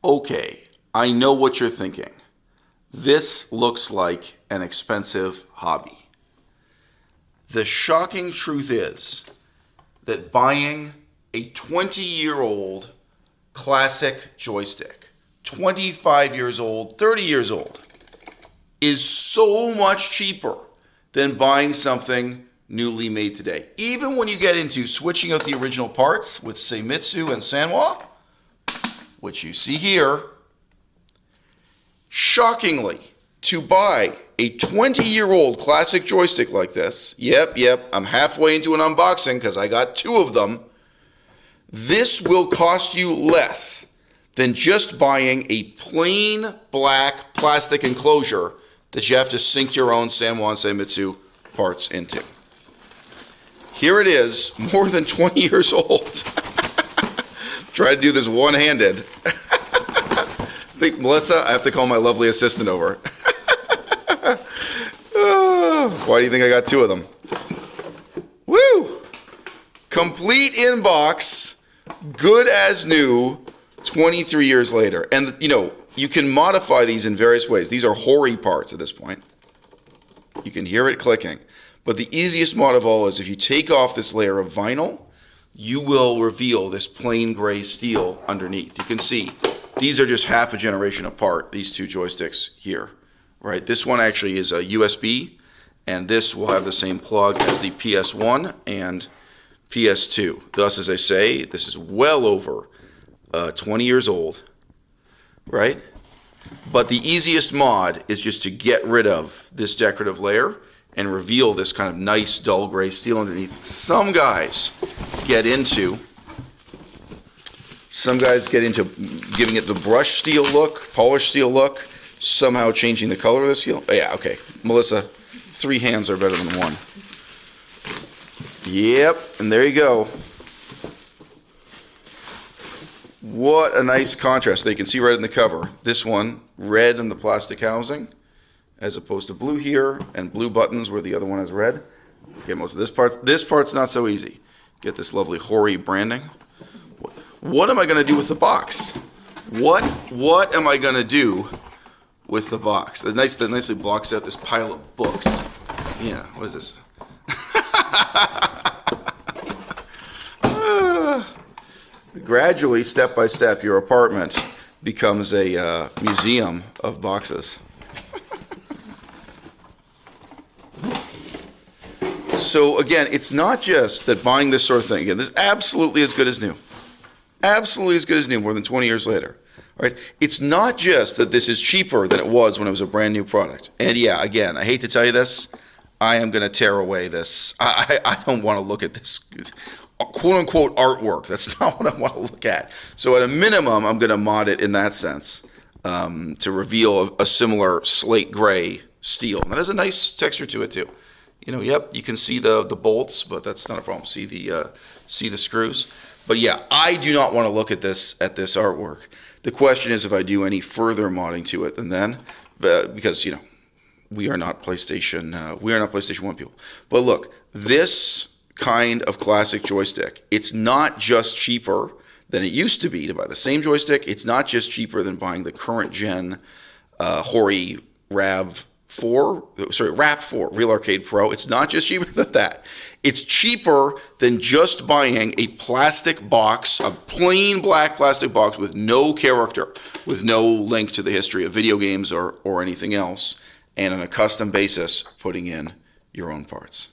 Okay, I know what you're thinking. This looks like an expensive hobby. The shocking truth is that buying a 20-year-old classic joystick, 25 years old, 30 years old, is so much cheaper than buying something newly made today. Even when you get into switching out the original parts with Seimitsu and Sanwa, which you see here, shockingly, to buy a 20-year-old classic joystick like this, yep, I'm halfway into an unboxing because I got two of them, this will cost you less than just buying a plain black plastic enclosure that you have to sink your own Sanwa and Seimitsu parts into. Here it is, more than 20 years old. Try to do this one-handed. I think, Melissa, I have to call my lovely assistant over. Why do you think I got two of them? Woo! Complete in box, good as new, 23 years later. And, you can modify these in various ways. These are Hori parts at this point. You can hear it clicking. But the easiest mod of all is if you take off this layer of vinyl, you will reveal this plain gray steel underneath. You can see these are just half a generation apart, these two joysticks here, right? This one actually is a USB, and this will have the same plug as the PS1 and PS2. Thus, as I say, this is well over 20 years old, right? But the easiest mod is just to get rid of this decorative layer and reveal this kind of nice dull gray steel underneath. Some guys get into giving it the brush steel look, polished steel look, somehow changing the color of the steel. Oh, yeah, okay. Melissa, 3 hands are better than 1. Yep, and there you go. What a nice contrast. They can see right in the cover. This one, red in the plastic housing, as opposed to blue here, and blue buttons where the other one is red. Get most of this part. This part's not so easy. Get this lovely Hori branding. What am I going to do with the box? What am I going to do with the box? That nicely blocks out this pile of books. Yeah, what is this? Gradually, step by step, your apartment becomes a museum of boxes. So again, it's not just that buying this sort of thing, again, this is absolutely as good as new. Absolutely as good as new, more than 20 years later. Right? It's not just that this is cheaper than it was when it was a brand new product. And yeah, again, I hate to tell you this, I am going to tear away this. I don't want to look at this quote-unquote artwork. That's not what I want to look at. So at a minimum, I'm going to mod it in that sense to reveal a similar slate gray steel. And that has a nice texture to it too. Yep, you can see the bolts, but that's not a problem. See the screws. But yeah, I do not want to look at this artwork. The question is if I do any further modding to it than then, because we are not PlayStation 1 people. But look, this kind of classic joystick, it's not just cheaper than it used to be to buy the same joystick. It's not just cheaper than buying the current gen Hori RAP4 Real Arcade Pro. It's not just cheaper than that. It's cheaper than just buying a plastic box, a plain black plastic box with no character, with no link to the history of video games or anything else, and on a custom basis, putting in your own parts.